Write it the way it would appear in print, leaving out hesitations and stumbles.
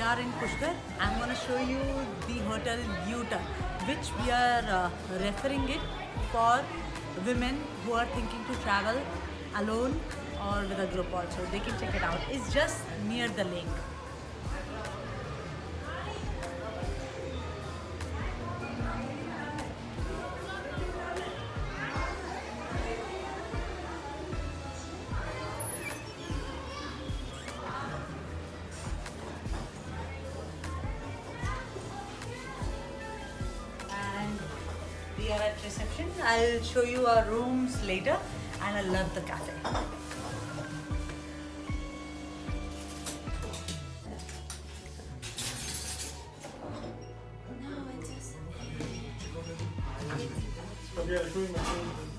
are in Pushkar. I'm going to show you the hotel U-turn, which we are referring it for women who are thinking to travel alone or with a group also. They can check it out. It's just near the lake. We are at reception. I'll show you our rooms later, and I love the cafe. No, it doesn't.